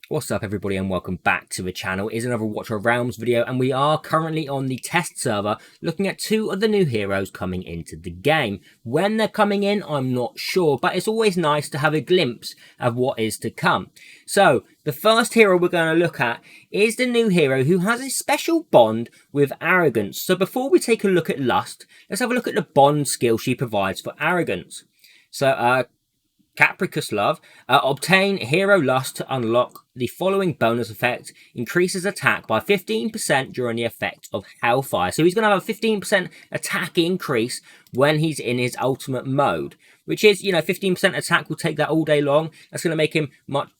What's up everybody and welcome back to the channel. It is another Watch of Realms video and we are currently on the test server looking at two of the new heroes coming into the game. When they're coming in I'm not sure, but it's always nice to have a glimpse of what is to come. So the first hero we're going to look at is the new hero who has a special bond with Arrogance. So before we take a look at Lust, let's have a look at the bond skill she provides for Arrogance. So Capricus Love, obtain Hero Lust to unlock the following bonus effect. Increases attack by 15% during the effect of Hellfire. So he's going to have a 15% attack increase when he's in his ultimate mode. Which is, 15% attack will take that all day long. That's going to make him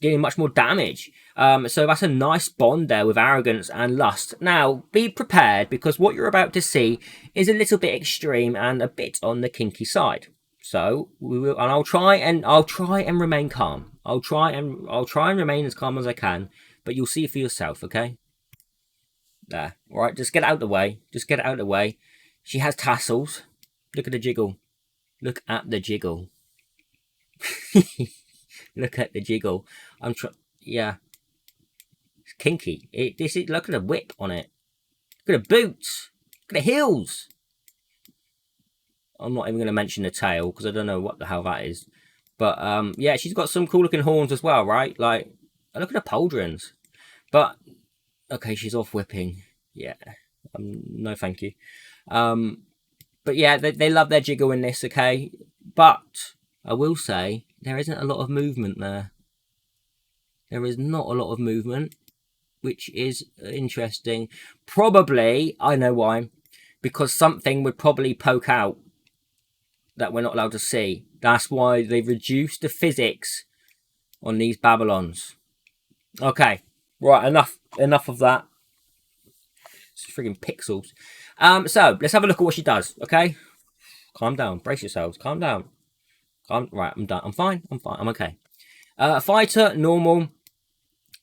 dealing much more damage. So that's a nice bond there with Arrogance and Lust. Now, be prepared because what you're about to see is a little bit extreme and a bit on the kinky side. So we will, and I'll try and remain calm. I'll try and remain as calm as I can, but you'll see for yourself, okay? There. All right, just get out of the way. Just get it out of the way. She has tassels. Look at the jiggle. Look at the jiggle. Look at the jiggle. Yeah. It's kinky. Look at the whip on it. Look at the boots. Look at the heels. I'm not even going to mention the tail because I don't know what the hell that is. But, yeah, she's got some cool looking horns as well, right? Like, look at the pauldrons. But, okay, she's off whipping. Yeah, no thank you. But yeah, they love their jiggle in this, okay? But, I will say, there isn't a lot of movement there. There is not a lot of movement, which is interesting. Probably, I know why. Because something would probably poke out that we're not allowed to see. That's why they've reduced the physics on these Babylons. Okay, right, enough of that. It's friggin' pixels. So let's have a look at what she does. Okay, calm down, brace yourselves, calm down. Right, I'm done. I'm fine. I'm okay. Fighter, normal.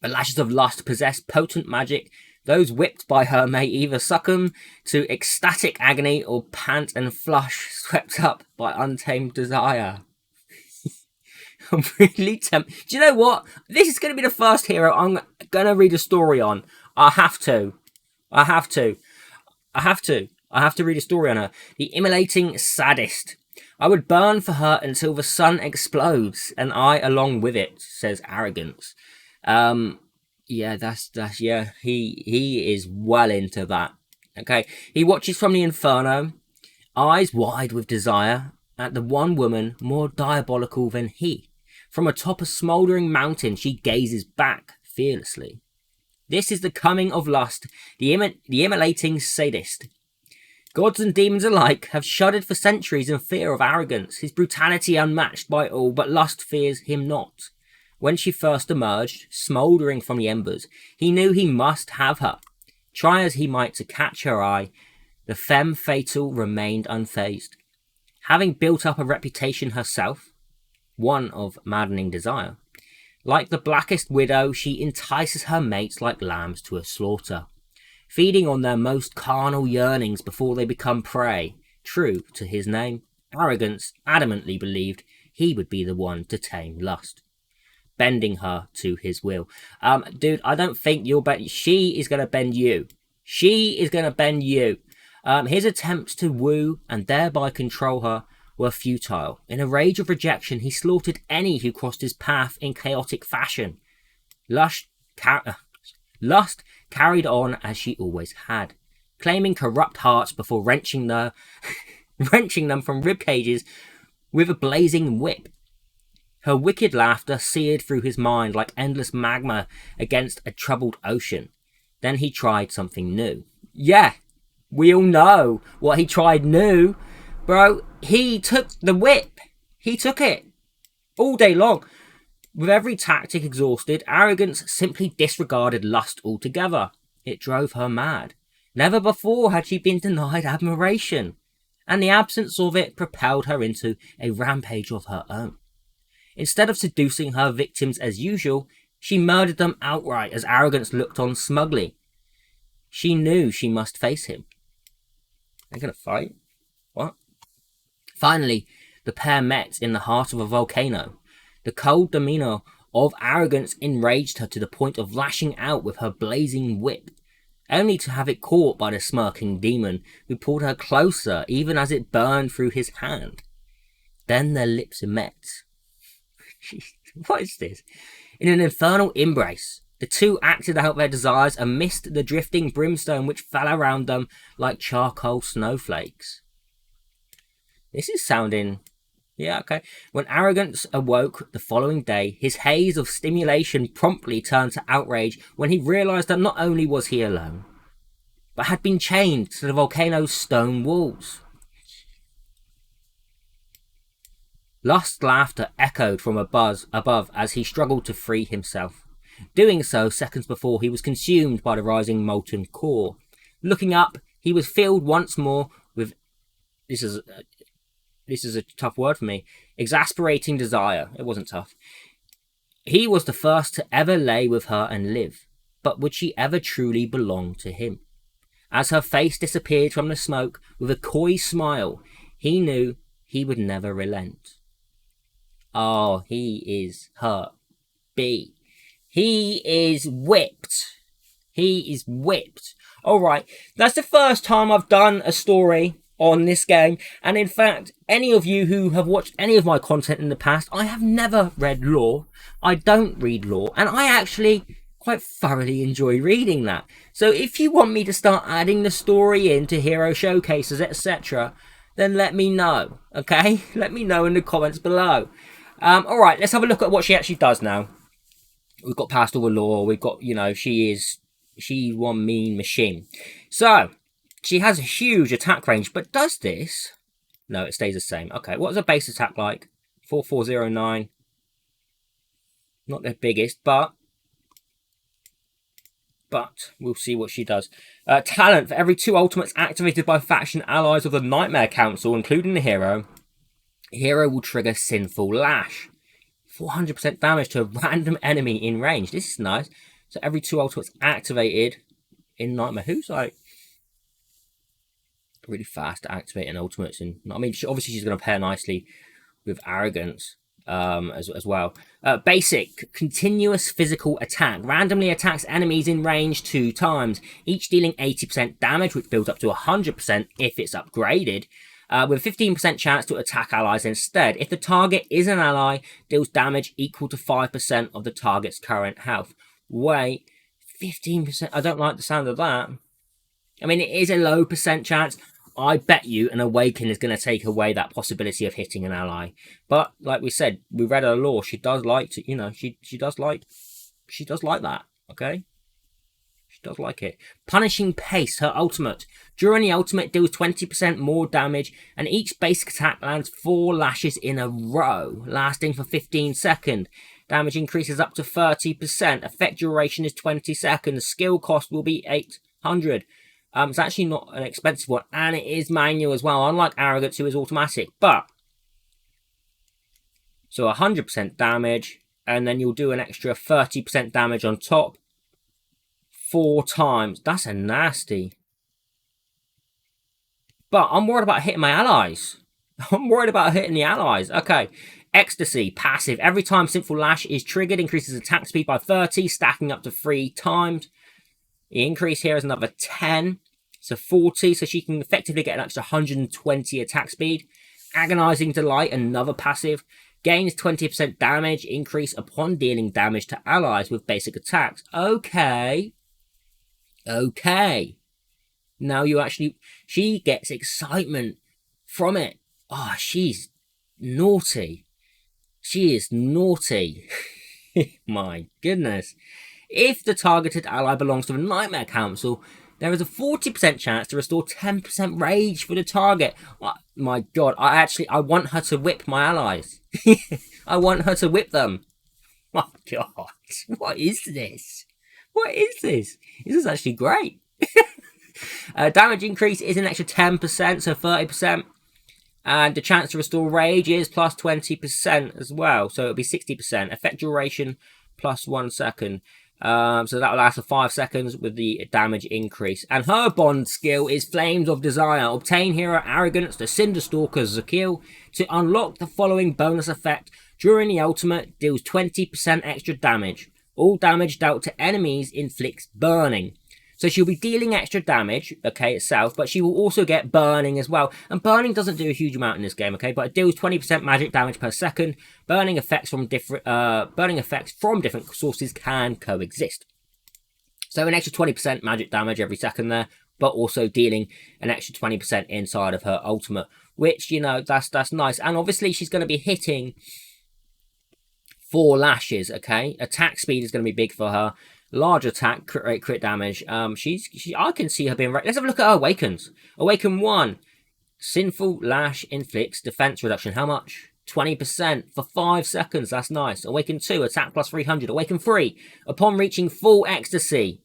The lashes of lust possess potent magic. Those whipped by her may either succumb to ecstatic agony or pant and flush, swept up by untamed desire. I'm really tempted. Do you know what? This is going to be the first hero I'm going to read a story on. I have to read a story on her. The immolating sadist. I would burn for her until the sun explodes, and I along with it, says Arrogance. Yeah, yeah, he is well into that. Okay, he watches from the inferno, eyes wide with desire, at the one woman more diabolical than he. From atop a smouldering mountain, she gazes back fearlessly. This is the coming of Lust, the immolating sadist. Gods and demons alike have shuddered for centuries in fear of Arrogance, his brutality unmatched by all, but Lust fears him not. When she first emerged, smouldering from the embers, he knew he must have her. Try as he might to catch her eye, the femme fatale remained unfazed. Having built up a reputation herself, one of maddening desire, like the blackest widow, she entices her mates like lambs to a slaughter, feeding on their most carnal yearnings before they become prey. True to his name, Arrogance adamantly believed he would be the one to tame Lust, bending her to his will. Dude, I don't think you'll bend. She is going to bend you. She is going to bend you. His attempts to woo and thereby control her were futile. In a rage of rejection, he slaughtered any who crossed his path in chaotic fashion. Lust carried on as she always had, claiming corrupt hearts before wrenching them from rib cages with a blazing whip. Her wicked laughter seared through his mind like endless magma against a troubled ocean. Then he tried something new. Yeah, we all know what he tried new. Bro, he took the whip. He took it. All day long. With every tactic exhausted, Arrogance simply disregarded Lust altogether. It drove her mad. Never before had she been denied admiration. And the absence of it propelled her into a rampage of her own. Instead of seducing her victims as usual, she murdered them outright as Arrogance looked on smugly. She knew she must face him. They're gonna fight? What? Finally, the pair met in the heart of a volcano. The cold demeanor of Arrogance enraged her to the point of lashing out with her blazing whip, only to have it caught by the smirking demon, who pulled her closer even as it burned through his hand. Then their lips met. What is this? In an infernal embrace, the two acted out their desires amidst the drifting brimstone which fell around them like charcoal snowflakes. This is sounding... yeah, okay. When Arrogance awoke the following day, his haze of stimulation promptly turned to outrage when he realised that not only was he alone, but had been chained to the volcano's stone walls. Lust laughter echoed from above as he struggled to free himself, doing so seconds before he was consumed by the rising molten core. Looking up, he was filled once more with... This is a tough word for me. Exasperating desire. It wasn't tough. He was the first to ever lay with her and live, but would she ever truly belong to him? As her face disappeared from the smoke with a coy smile, he knew he would never relent. Oh, he is hurt. B. He is whipped. He is whipped. Alright, that's the first time I've done a story on this game, and in fact, any of you who have watched any of my content in the past, I have never read lore. I don't read lore, and I actually quite thoroughly enjoy reading that. So if you want me to start adding the story into hero showcases, etc., then let me know, okay? Let me know in the comments below. Alright, let's have a look at what she actually does now. We've got past all the lore, we've got, you know, she's one mean machine. So, she has a huge attack range, but does this... No, it stays the same. Okay, what's her base attack like? 4409. Not the biggest, but we'll see what she does. Talent. For every 2 ultimates activated by faction allies of the Nightmare Council, including the hero will trigger Sinful Lash. 400% damage to a random enemy in range. This is nice. So every 2 ultimates activated in Nightmare. Who's like... really fast at activating ultimates, and I mean, obviously she's going to pair nicely with Arrogance as well. Basic continuous physical attack randomly attacks enemies in range 2 times, each dealing 80% damage, which builds up to 100% if it's upgraded, with a 15% chance to attack allies instead. If the target is an ally, deals damage equal to 5% of the target's current health. Wait, 15%? I don't like the sound of that. I mean, it is a low percent chance. I bet you an Awaken is going to take away that possibility of hitting an ally. But like we said, we read her lore. She does like to, you know, she does like that. Okay, she does like it. Punishing Pace, her ultimate. During the ultimate, deals 20% more damage, and each basic attack lands 4 lashes in a row, lasting for 15 seconds. Damage increases up to 30%. Effect duration is 20 seconds. Skill cost will be 800. It's actually not an expensive one, and it is manual as well, unlike Arrogance, who is automatic. But, so 100% damage, and then you'll do an extra 30% damage on top 4 times. That's a nasty. But I'm worried about hitting my allies. I'm worried about hitting the allies. Okay. Ecstasy, passive. Every time Sinful Lash is triggered, increases attack speed by 30, stacking up to 3 times. The increase here is another 10, so 40, so she can effectively get an extra 120 attack speed. Agonizing Delight, another passive. Gains 20% damage increase upon dealing damage to allies with basic attacks. Okay. Okay. Now you actually... She gets excitement from it. Oh, she's naughty. She is naughty. My goodness. If the targeted ally belongs to the Nightmare Council, there is a 40% chance to restore 10% rage for the target. Oh, my god, I want her to whip my allies. I want her to whip them. My god, what is this? What is this? This is actually great. Damage increase is an extra 10%, so 30%. And the chance to restore rage is plus 20% as well, so it'll be 60%. Effect duration plus 1 second. So that will last for 5 seconds with the damage increase. And her bond skill is Flames of Desire. Obtain hero Arrogance, the Cinder Stalker Zakil, to unlock the following bonus effect. During the ultimate, deals 20% extra damage. All damage dealt to enemies inflicts burning. So she'll be dealing extra damage, okay, itself, but she will also get burning as well. And burning doesn't do a huge amount in this game, okay, but it deals 20% magic damage per second. Burning effects from different sources can coexist. So an extra 20% magic damage every second there, but also dealing an extra 20% inside of her ultimate, which, you know, that's nice. And obviously she's going to be hitting 4 lashes, okay? Attack speed is going to be big for her. Large attack, crit rate, crit damage. I can see her being right. Let's have a look at her Awakens. Awaken 1. Sinful Lash inflicts defense reduction. How much? 20% for 5 seconds. That's nice. Awaken 2. Attack plus 300. Awaken 3. Upon reaching full ecstasy.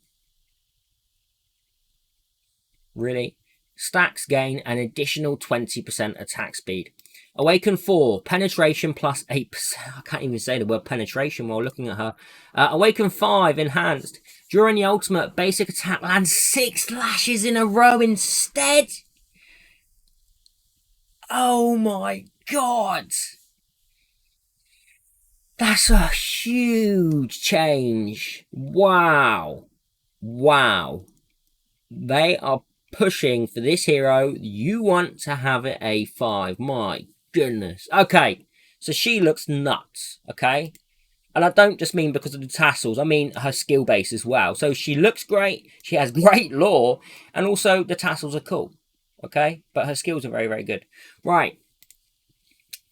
Really? Stacks gain an additional 20% attack speed. Awaken 4, penetration plus 8%. I can't even say the word penetration while looking at her. Awaken 5, enhanced. During the ultimate, basic attack lands 6 lashes in a row instead. Oh my god. That's a huge change. Wow. Wow. They are pushing for this hero. You want to have it a 5. My goodness. Okay, so she looks nuts, okay? And I don't just mean because of the tassels, I mean her skill base as well. So she looks great, she has great lore, and also the tassels are cool, okay? But her skills are very, very good. Right,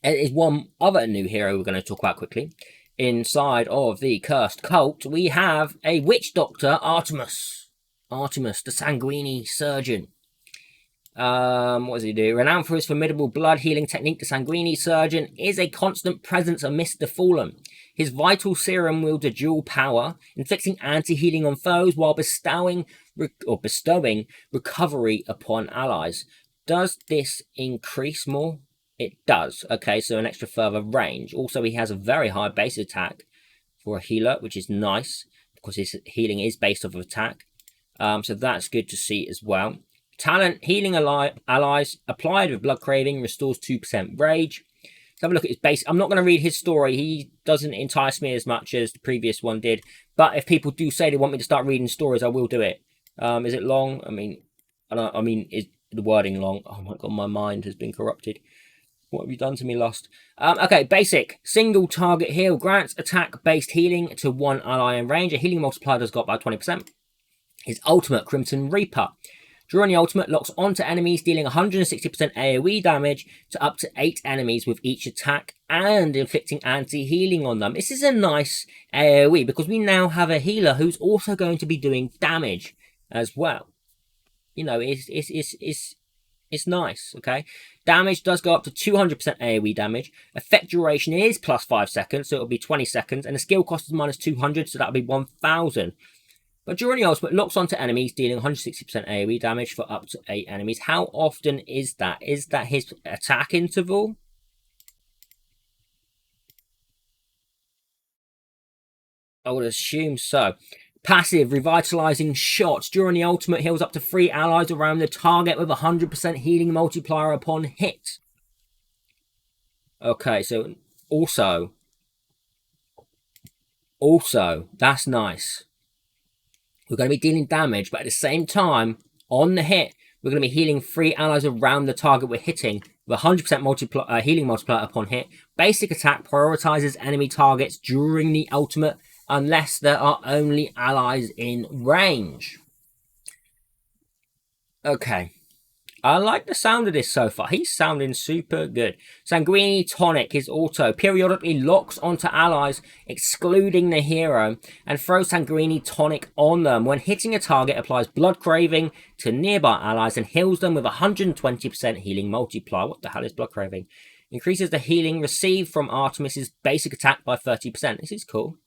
there is one other new hero we're going to talk about quickly. Inside of the cursed cult, we have a witch doctor, Artemis, the Sanguini surgeon. What does he do? Renowned for his formidable blood healing technique, the Sanguini surgeon is a constant presence amidst the fallen. His vital serum wields a dual power, inflicting anti-healing on foes while bestowing recovery upon allies. Does this increase more? It does. Okay, so an extra further range. Also, he has a very high base attack for a healer, which is nice because his healing is based off of attack. So that's good to see as well. Talent, healing allies, applied with blood craving, restores 2% rage. Let's have a look at his base. I'm not going to read his story. He doesn't entice me as much as the previous one did. But if people do say they want me to start reading stories, I will do it. Is it long? Is the wording long? Oh my god, my mind has been corrupted. What have you done to me, Lost? Okay, basic. Single target heal. Grants attack-based healing to one ally in range. A healing multiplier does go up by 20%. His ultimate, Crimson Reaper. During the ultimate, locks onto enemies, dealing 160% AoE damage to up to 8 enemies with each attack and inflicting anti-healing on them. This is a nice AoE because we now have a healer who's also going to be doing damage as well. You know, it's nice, okay? Damage does go up to 200% AoE damage. Effect duration is plus 5 seconds, so it'll be 20 seconds. And the skill cost is minus 200, so that'll be 1000. But during the ultimate, locks onto enemies, dealing 160% AoE damage for up to 8 enemies. How often is that? Is that his attack interval? I would assume so. Passive, revitalizing shots. During the ultimate, heals up to 3 allies around the target with 100% healing multiplier upon hit. Okay, so also, that's nice. We're going to be dealing damage, but at the same time, on the hit, we're going to be healing 3 allies around the target we're hitting with 100% healing multiplier upon hit. Basic attack prioritizes enemy targets during the ultimate, unless there are only allies in range. Okay. I like the sound of this so far. He's sounding super good. Sanguini Tonic, his auto, periodically locks onto allies, excluding the hero, and throws Sanguini Tonic on them. When hitting a target, applies blood craving to nearby allies and heals them with 120% healing multiplier. What the hell is blood craving? Increases the healing received from Artemis's basic attack by 30%. This is cool.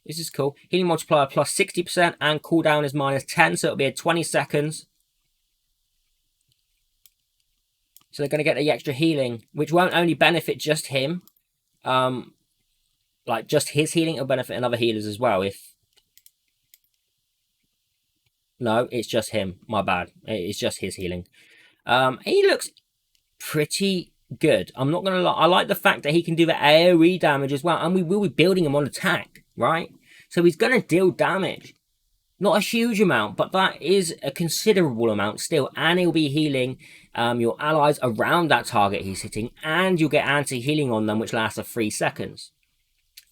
This is cool. Healing multiplier plus 60% and cooldown is minus 10, so it'll be at 20 seconds. So they're going to get the extra healing, which won't only benefit just him. Like just his healing, it'll benefit other healers as well. No, it's just him. My bad. It's just his healing. He looks pretty good. I'm not gonna lie. I like the fact that he can do the AoE damage as well, and we will be building him on attack, right? So he's gonna deal damage. Not a huge amount, but that is a considerable amount still. And he'll be healing your allies around that target he's hitting. And you'll get anti-healing on them, which lasts for 3 seconds.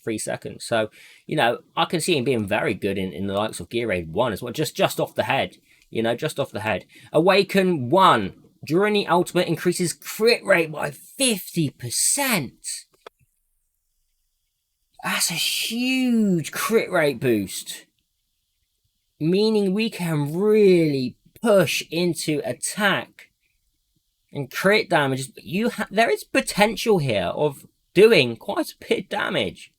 3 seconds. So, you know, I can see him being very good in the likes of Gear Raid 1 as well. Just off the head. You know, just off the head. Awaken 1. During the ultimate, increases crit rate by 50%. That's a huge crit rate boost. Meaning we can really push into attack and crit damage. There is potential here of doing quite a bit of damage.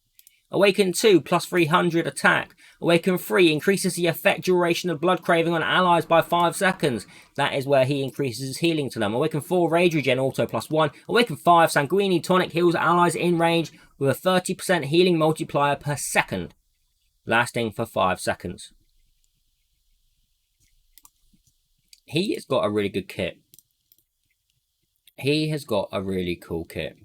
Awaken 2, plus 300 attack. Awaken 3, increases the effect duration of blood craving on allies by 5 seconds. That is where he increases his healing to them. Awaken 4, Rage Regen auto plus 1. Awaken 5, Sanguini Tonic heals allies in range with a 30% healing multiplier per second, lasting for 5 seconds. He has got a really good kit. He has got a really cool kit.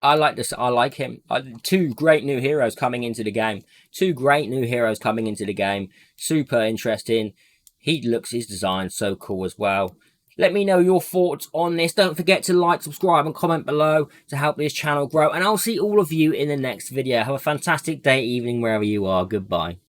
I like this. I like him. 2 great new heroes coming into the game. 2 great new heroes coming into the game. Super interesting. His design so cool as well. Let me know your thoughts on this. Don't forget to like, subscribe, and comment below to help this channel grow. And I'll see all of you in the next video. Have a fantastic day, evening, wherever you are. Goodbye.